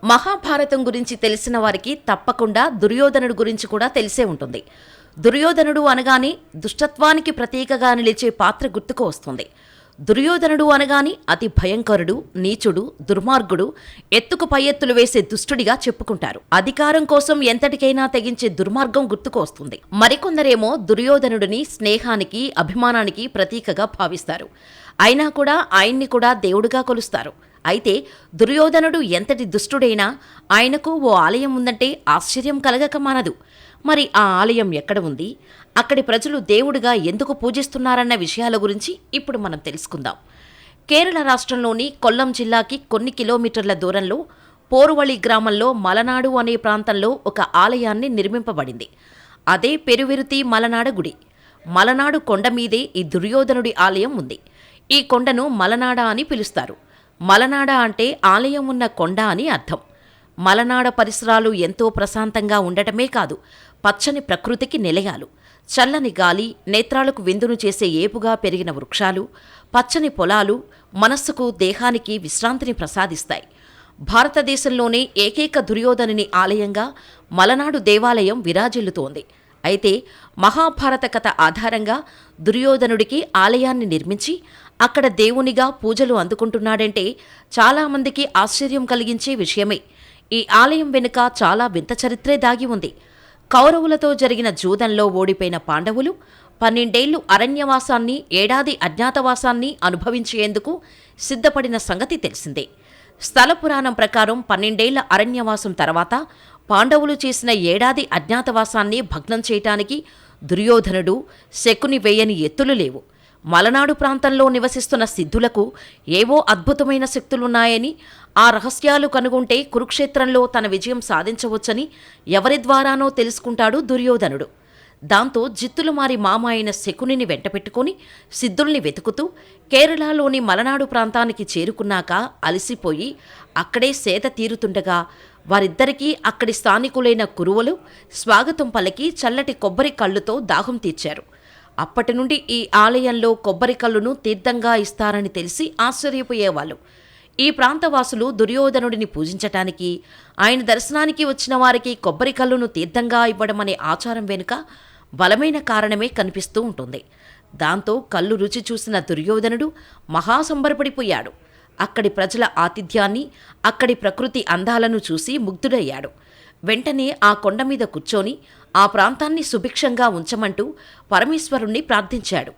మహాభారతం గురించి తెలిసిన వారికి తప్పకుండా దుర్యోధనుడు గురించి కూడా తెలిసే ఉంటుంది. దుర్యోధనుడు అనగానే దుష్టత్వానికి ప్రతీకగా నిలిచే పాత్ర గుర్తుకు వస్తుంది. దుర్యోధనుడు అనగానే అతి భయంకరుడు, నీచుడు, దుర్మార్గుడు, ఎత్తుకు పై ఎత్తులు వేసే దుష్టుడిగా చెప్పుకుంటారు. అధికారం కోసం ఎంతటికైనా తెగించే దుర్మార్గం గుర్తుకు వస్తుంది. మరికొందరేమో దుర్యోధనుడిని స్నేహానికి, అభిమానానికి ప్రతీకగా భావిస్తారు. అయినా కూడా ఆయన్ని కూడా దేవుడిగా కొలుస్తారు. అయితే దుర్యోధనుడు ఎంతటి దుష్టుడైనా ఆయనకు ఓ ఆలయం ఉందంటే ఆశ్చర్యం కలగక మానదు. మరి ఆ ఆలయం ఎక్కడ ఉంది, అక్కడి ప్రజలు దేవుడిగా ఎందుకు పూజిస్తున్నారన్న విషయాల గురించి ఇప్పుడు మనం తెలుసుకుందాం. కేరళ రాష్ట్రంలోని కొల్లం జిల్లాకి కొన్ని కిలోమీటర్ల దూరంలో పోరువళి గ్రామంలో మలనాడు అనే ప్రాంతంలో ఒక ఆలయాన్ని నిర్మింపబడింది. అదే పెరువిరుతి మలనాడ గుడి. మలనాడు కొండ మీదే ఈ దుర్యోధనుడి ఆలయం ఉంది. ఈ కొండను మలనాడ అని పిలుస్తారు. మలనాడ అంటే ఆలయం ఉన్న కొండ అని అర్థం. మలనాడ పరిసరాలు ఎంతో ప్రశాంతంగా ఉండటమే కాదు, పచ్చని ప్రకృతికి నిలయాలు. చల్లని గాలి, నేత్రాలకు విందును చేసే ఏపుగా పెరిగిన వృక్షాలు, పచ్చని పొలాలు మనస్సుకు, దేహానికి విశ్రాంతిని ప్రసాదిస్తాయి. భారతదేశంలోనే ఏకైక దుర్యోధనుని ఆలయంగా మలనాడు దేవాలయం విరాజిల్లుతోంది. అయితే మహాభారత కథ ఆధారంగా దుర్యోధనుడికి ఆలయాన్ని నిర్మించి అక్కడ దేవునిగా పూజలు అందుకుంటున్నాడంటే చాలామందికి ఆశ్చర్యం కలిగించే విషయమే. ఈ ఆలయం వెనుక చాలా వింత చరిత్రే దాగి ఉంది. కౌరవులతో జరిగిన జూదంలో ఓడిపోయిన పాండవులు 12 ఏళ్లు అరణ్యవాసాన్ని, ఏడాది అజ్ఞాతవాసాన్ని అనుభవించేందుకు సిద్ధపడిన సంగతి తెలిసిందే. స్థల పురాణం ప్రకారం 12 ఏళ్ల అరణ్యవాసం తర్వాత పాండవులు చేసిన ఏడాది అజ్ఞాతవాసాన్ని భగ్నం చేయటానికి దుర్యోధనుడు, శకుని వేయని ఎత్తులు లేవు. మలనాడు ప్రాంతంలో నివసిస్తున్న సిద్ధులకు ఏవో అద్భుతమైన శక్తులున్నాయని, ఆ రహస్యాలు కనుగొంటే కురుక్షేత్రంలో తన విజయం సాధించవచ్చని ఎవరి ద్వారానో తెలుసుకుంటాడు దుర్యోధనుడు. దాంతో జిత్తులమారి మామ అయిన శకునిని వెంటపెట్టుకుని సిద్ధుల్ని వెతుకుతూ కేరళలోని మలనాడు ప్రాంతానికి చేరుకున్నాక అలసిపోయి అక్కడే సేద తీరుతుండగా వారిద్దరికీ అక్కడి స్థానికులైన కురువలు స్వాగతం పలికి చల్లటి కొబ్బరి కళ్ళుతో దాహం తీర్చారు. అప్పటి నుండి ఈ ఆలయంలో కొబ్బరి కళ్ళును తీర్థంగా ఇస్తారని తెలిసి ఆశ్చర్యపోయేవాళ్ళు. ఈ ప్రాంతవాసులు దుర్యోధనుడిని పూజించటానికి, ఆయన దర్శనానికి వచ్చిన వారికి కొబ్బరి కళ్ళును తీర్థంగా ఇవ్వడమనే ఆచారం వెనుక బలమైన కారణమే కనిపిస్తూ ఉంటుంది. దాంతో కళ్ళు రుచి చూసిన దుర్యోధనుడు మహాసంబరపడిపోయాడు. అక్కడి ప్రజల ఆతిథ్యాన్ని, అక్కడి ప్రకృతి అందాలను చూసి ముగ్ధుడయ్యాడు. వెంటనే ఆ కొండ మీద కూర్చొని ఆ ప్రాంతాన్ని సుభిక్షంగా ఉంచమంటూ పరమేశ్వరుణ్ణి ప్రార్థించాడు.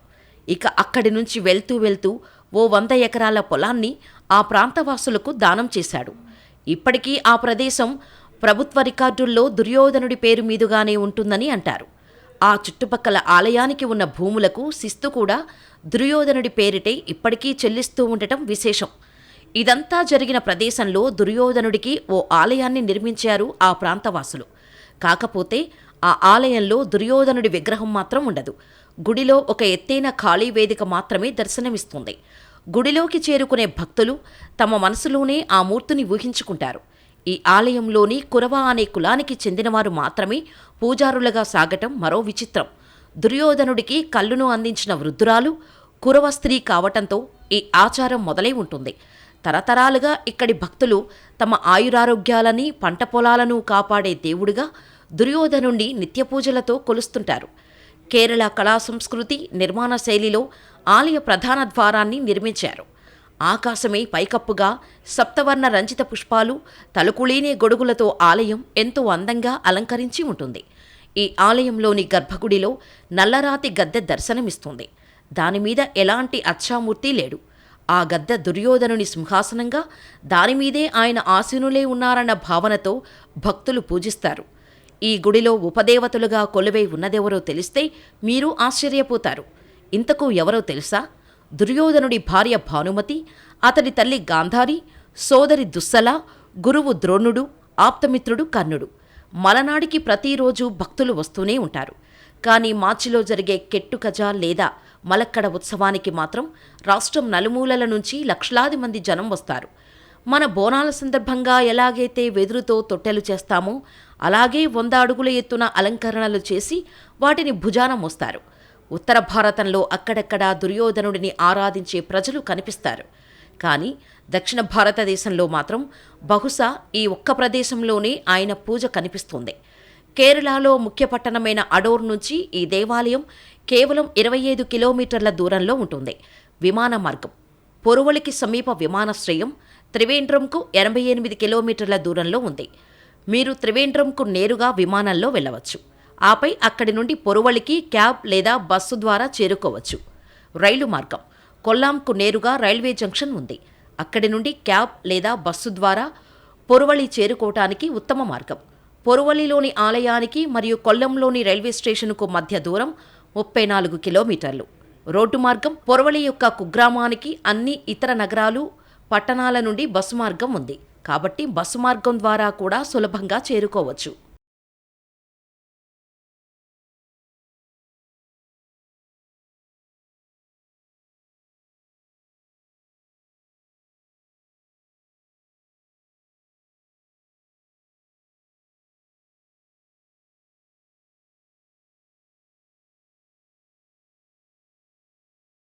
ఇక అక్కడి నుంచి వెళ్తూ వెళ్తూ ఓ 100 ఎకరాల పొలాన్ని ఆ ప్రాంతవాసులకు దానం చేశాడు. ఇప్పటికీ ఆ ప్రదేశం ప్రభుత్వ రికార్డుల్లో దుర్యోధనుడి పేరు మీదుగానే ఉంటుందని అంటారు. ఆ చుట్టుపక్కల ఆలయానికి ఉన్న భూములకు శిస్తు కూడా దుర్యోధనుడి పేరిటే ఇప్పటికీ చెల్లిస్తూ ఉండటం విశేషం. ఇదంతా జరిగిన ప్రదేశంలో దుర్యోధనుడికి ఓ ఆలయాన్ని నిర్మించారు ఆ ప్రాంతవాసులు. కాకపోతే ఆ ఆలయంలో దుర్యోధనుడి విగ్రహం మాత్రం ఉండదు. గుడిలో ఒక ఎత్తైన ఖాళీ వేదిక మాత్రమే దర్శనమిస్తుంది. గుడిలోకి చేరుకునే భక్తులు తమ మనసులోనే ఆ మూర్తిని ఊహించుకుంటారు. ఈ ఆలయంలోని కురవ అనే కులానికి చెందినవారు మాత్రమే పూజారులుగా సాగటం మరో విచిత్రం. దుర్యోధనుడికి కళ్ళును అందించిన వృద్ధురాలు కురవ స్త్రీ కావటంతో ఈ ఆచారం మొదలై ఉంటుంది. తరతరాలుగా ఇక్కడి భక్తులు తమ ఆయురారోగ్యాలని, పంట పొలాలను కాపాడే దేవుడిగా దుర్యోధనుణ్ణి నిత్యపూజలతో కొలుస్తుంటారు. కేరళ కళా సంస్కృతి, నిర్మాణ శైలిలో ఆలయ ప్రధాన ద్వారాన్ని నిర్మించారు. ఆకాశమే పైకప్పుగా సప్తవర్ణ రంజిత పుష్పాలు, తలుకులీనే గొడుగులతో ఆలయం ఎంతో అందంగా అలంకరించి ఉంటుంది. ఈ ఆలయంలోని గర్భగుడిలో నల్లరాతి గద్దె దర్శనమిస్తుంది. దానిమీద ఎలాంటి అచ్చామూర్తి లేడు. ఆ గద్దె దుర్యోధనుని సింహాసనంగా, దానిమీదే ఆయన ఆసీనులే ఉన్నారన్న భావనతో భక్తులు పూజిస్తారు. ఈ గుడిలో ఉపదేవతలుగా కొలువై ఉన్నదెవరో తెలిస్తే మీరు ఆశ్చర్యపోతారు. ఇంతకు ఎవరో తెలుసా? దుర్యోధనుడి భార్య భానుమతి, అతడి తల్లి గాంధారి, సోదరి దుస్సల, గురువు ద్రోణుడు, ఆప్తమిత్రుడు కర్ణుడు. మలనాడికి ప్రతిరోజు భక్తులు వస్తూనే ఉంటారు. కానీ మార్చిలో జరిగే కెట్టుకజ లేదా మలక్కడ ఉత్సవానికి మాత్రం రాష్ట్రం నలుమూలల నుంచి లక్షలాది మంది జనం వస్తారు. మన బోనాల సందర్భంగా ఎలాగైతే వెదురుతో తొట్టెలు చేస్తామో అలాగే 100 అడుగుల ఎత్తున అలంకరణలు చేసి వాటిని భుజాన మోస్తారు. ఉత్తర భారతంలో అక్కడక్కడా దుర్యోధనుడిని ఆరాధించే ప్రజలు కనిపిస్తారు. కానీ దక్షిణ భారతదేశంలో మాత్రం బహుశా ఈ ఒక్క ప్రదేశంలోనే ఆయన పూజ కనిపిస్తుంది. కేరళలో ముఖ్య పట్టణమైన అడోర్ నుంచి ఈ దేవాలయం కేవలం 25 కిలోమీటర్ల దూరంలో ఉంటుంది. విమాన మార్గం. పొరువలికి సమీప విమానాశ్రయం త్రివేంద్రంకు 88 కిలోమీటర్ల దూరంలో ఉంది. మీరు త్రివేంద్రంకు నేరుగా విమానంలో వెళ్ళవచ్చు. ఆపై అక్కడి నుండి పొరువలికి క్యాబ్ లేదా బస్సు ద్వారా చేరుకోవచ్చు. రైలు మార్గం. కొల్లాంకు నేరుగా రైల్వే జంక్షన్ ఉంది. అక్కడి నుండి క్యాబ్ లేదా బస్సు ద్వారా పొరువలి చేరుకోవటానికి ఉత్తమ మార్గం. పొరువలిలోని ఆలయానికి మరియు కొల్లంలోని రైల్వే స్టేషన్కు మధ్య దూరం 34 కిలోమీటర్లు. రోడ్డు మార్గం. పొరువలి యొక్క కుగ్రామానికి అన్ని ఇతర నగరాలు, పట్టణాల నుండి బస్సు మార్గం ఉంది. కాబట్టి బస్సు మార్గం ద్వారా కూడా సులభంగా చేరుకోవచ్చు.